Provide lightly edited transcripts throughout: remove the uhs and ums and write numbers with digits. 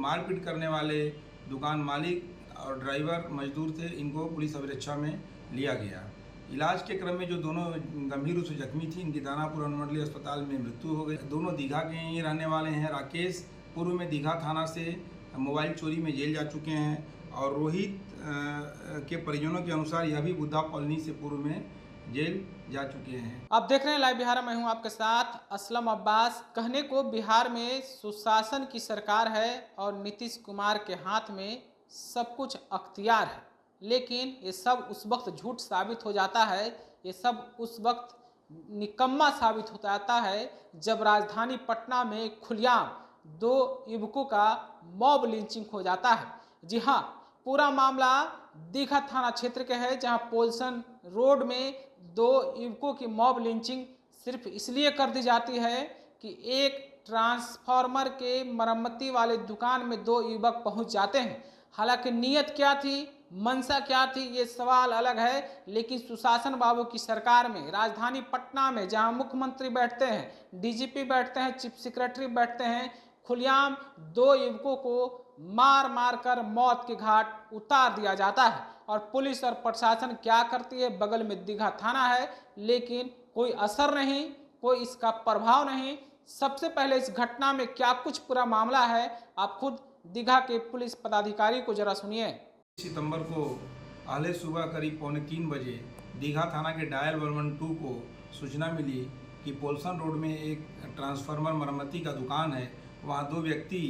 मारपीट करने वाले दुकान मालिक और ड्राइवर मजदूर थे, इनको पुलिस अभिरक्षा में लिया गया। इलाज के क्रम में जो दोनों गंभीर रूप से जख्मी थी, इनकी दानापुर अनुमंडलीय अस्पताल में मृत्यु हो गई। दोनों दीघा के ही रहने वाले हैं। राकेश पूर्व में दीघा थाना से मोबाइल चोरी में जेल जा चुके हैं और रोहित के परिजनों के अनुसार यह भी बुद्धा कॉलोनी से पूर्व में जेल जा चुके हैं। आप देख रहे हैं लाइव बिहार, मैं हूं आपके साथ असलम अब्बास। कहने को बिहार में सुशासन की सरकार है और नीतीश कुमार के हाथ में सब कुछ अख्तियार है, लेकिन ये सब उस वक्त झूठ साबित हो जाता है, ये सब उस वक्त निकम्मा साबित हो जाता है जब राजधानी पटना में खुलेआम 2 युवकों का मॉब लिंचिंग हो जाता है। जी हाँ, पूरा मामला दीघा थाना क्षेत्र के है, जहां पोल्सन रोड में 2 युवकों की मॉब लिंचिंग सिर्फ इसलिए कर दी जाती है कि एक ट्रांसफार्मर के मरम्मती वाले दुकान में 2 युवक पहुंच जाते हैं। हालांकि नीयत क्या थी, मंशा क्या थी, ये सवाल अलग है, लेकिन सुशासन बाबू की सरकार में राजधानी पटना में जहां मुख्यमंत्री बैठते हैं, डीजीपी बैठते हैं, चीफ सेक्रेटरी बैठते हैं, खुलेआम 2 युवकों को मार मार कर मौत के घाट उतार दिया जाता है। और पुलिस और प्रशासन क्या करती है, बगल में दीघा थाना है, लेकिन कोई असर नहीं, कोई इसका प्रभाव नहीं। सबसे पहले इस घटना में क्या कुछ पूरा मामला है, आप खुद दीघा के पुलिस पदाधिकारी को जरा सुनिए। सितंबर को आहले सुबह करीब 2:45 बजे दीघा थाना के डायल 112 को सूचना मिली कि पोल्सन रोड में एक ट्रांसफार्मर मरम्मती का दुकान है, वहाँ 2 व्यक्ति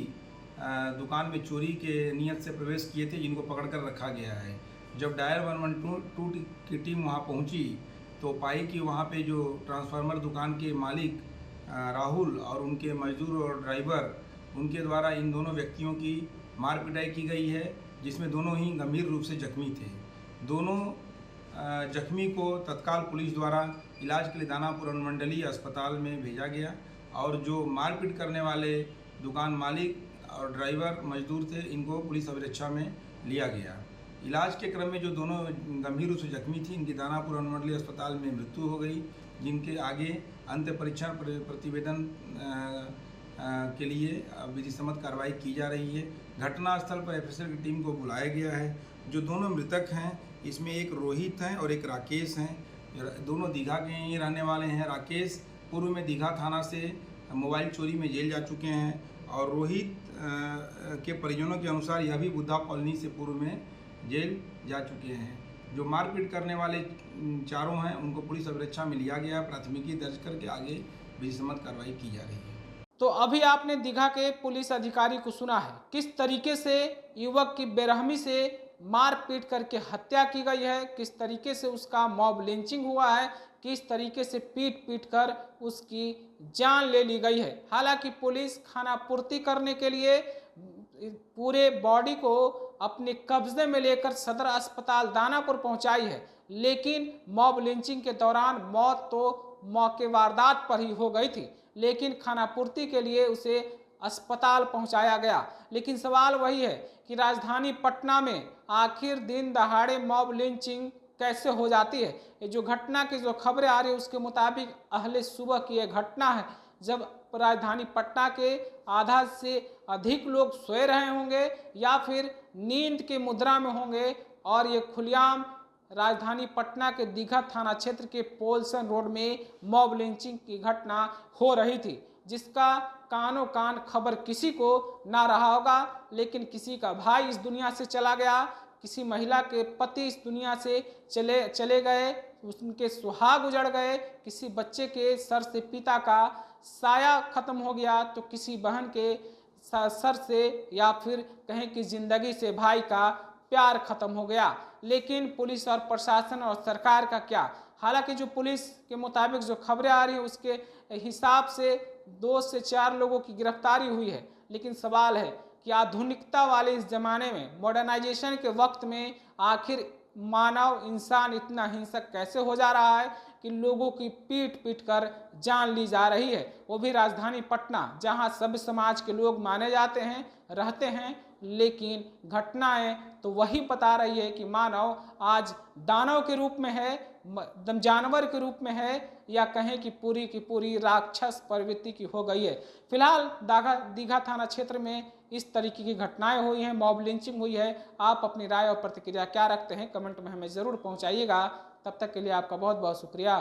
दुकान में चोरी के नियत से प्रवेश किए थे, जिनको पकड़ कर रखा गया है। जब डायल 112 की टीम वहाँ पहुँची तो पाई कि वहाँ पे जो ट्रांसफार्मर दुकान के मालिक राहुल और उनके मजदूर और ड्राइवर, उनके द्वारा इन दोनों व्यक्तियों की मार पिटाई की गई है, जिसमें दोनों ही गंभीर रूप से जख्मी थे। दोनों जख्मी को तत्काल पुलिस द्वारा इलाज के लिए दानापुर अनुमंडलीय अस्पताल में भेजा गया और जो मारपीट करने वाले दुकान मालिक और ड्राइवर मजदूर थे, इनको पुलिस अभिरक्षा में लिया गया। इलाज के क्रम में जो दोनों गंभीर रूप से जख्मी थी, इनकी दानापुर अनुमंडलीय अस्पताल में मृत्यु हो गई, जिनके आगे अंत्य परीक्षण प्रतिवेदन के लिए विधि सम्मत कार्रवाई की जा रही है। घटनास्थल पर एफएसएल की टीम को बुलाया गया है। जो दोनों मृतक हैं, इसमें एक रोहित हैं और एक राकेश हैं। दोनों दीघा के ही रहने वाले हैं। राकेश पूर्व में दीघा थाना से मोबाइल चोरी में जेल जा चुके हैं और रोहित के परिजनों के अनुसार यह भी बुद्धा कॉलोनी से पूर्व में जेल जा चुके हैं। जो मारपीट करने वाले चारों हैं, उनको पुलिस अभिरक्षा में लिया गया, प्राथमिकी दर्ज करके आगे विधि सम्मत कार्रवाई की जा रही है। तो अभी आपने दीघा के पुलिस अधिकारी को सुना है किस तरीके से युवक की बेरहमी से मार पीट करके हत्या की गई है, किस तरीके से उसका मॉब लिंचिंग हुआ है, किस तरीके से पीट पीट कर उसकी जान ले ली गई है। हालांकि पुलिस खाना पूर्ति करने के लिए पूरे बॉडी को अपने कब्जे में लेकर सदर अस्पताल दानापुर पहुंचाई है, लेकिन मॉब लिंचिंग के दौरान मौत तो मौके वारदात पर ही हो गई थी, लेकिन खानापूर्ति के लिए उसे अस्पताल पहुंचाया गया। लेकिन सवाल वही है कि राजधानी पटना में आखिर दिन दहाड़े मॉब लिंचिंग कैसे हो जाती है। ये जो घटना की जो खबरें आ रही है, उसके मुताबिक अहले सुबह की यह घटना है, जब राजधानी पटना के आधा से अधिक लोग सोए रहे होंगे या फिर नींद की मुद्रा में होंगे, और ये खुलेआम राजधानी पटना के दीघा थाना क्षेत्र के पोल्सन रोड में मॉब लिंचिंग की घटना हो रही थी, जिसका कानों कान खबर किसी को ना रहा होगा। लेकिन किसी का भाई इस दुनिया से चला गया, किसी महिला के पति इस दुनिया से चले गए, उनके सुहाग उजड़ गए, किसी बच्चे के सर से पिता का साया खत्म हो गया, तो किसी बहन के सर से या फिर कहें कि जिंदगी से भाई का प्यार खत्म हो गया। लेकिन पुलिस और प्रशासन और सरकार का क्या। हालांकि जो पुलिस के मुताबिक जो खबरें आ रही हैं, उसके हिसाब से 2 से 4 लोगों की गिरफ्तारी हुई है। लेकिन सवाल है कि आधुनिकता वाले इस जमाने में, मॉडर्नाइजेशन के वक्त में, आखिर मानव इंसान इतना हिंसक कैसे हो जा रहा है कि लोगों की पीट पीट कर जान ली जा रही है, वो भी राजधानी पटना, जहां सभ्य समाज के लोग माने जाते हैं, रहते हैं। लेकिन घटनाएं तो वही बता रही है कि मानव आज दानव के रूप में है, एकदम जानवर के रूप में है, या कहें कि पूरी की पूरी राक्षस प्रवृत्ति की हो गई है। फिलहाल दीघा थाना क्षेत्र में इस तरीके की घटनाएं हुई हैं, मॉब लिंचिंग हुई है। आप अपनी राय और प्रतिक्रिया क्या रखते हैं, कमेंट में हमें ज़रूर पहुंचाइएगा। तब तक के लिए आपका बहुत बहुत शुक्रिया।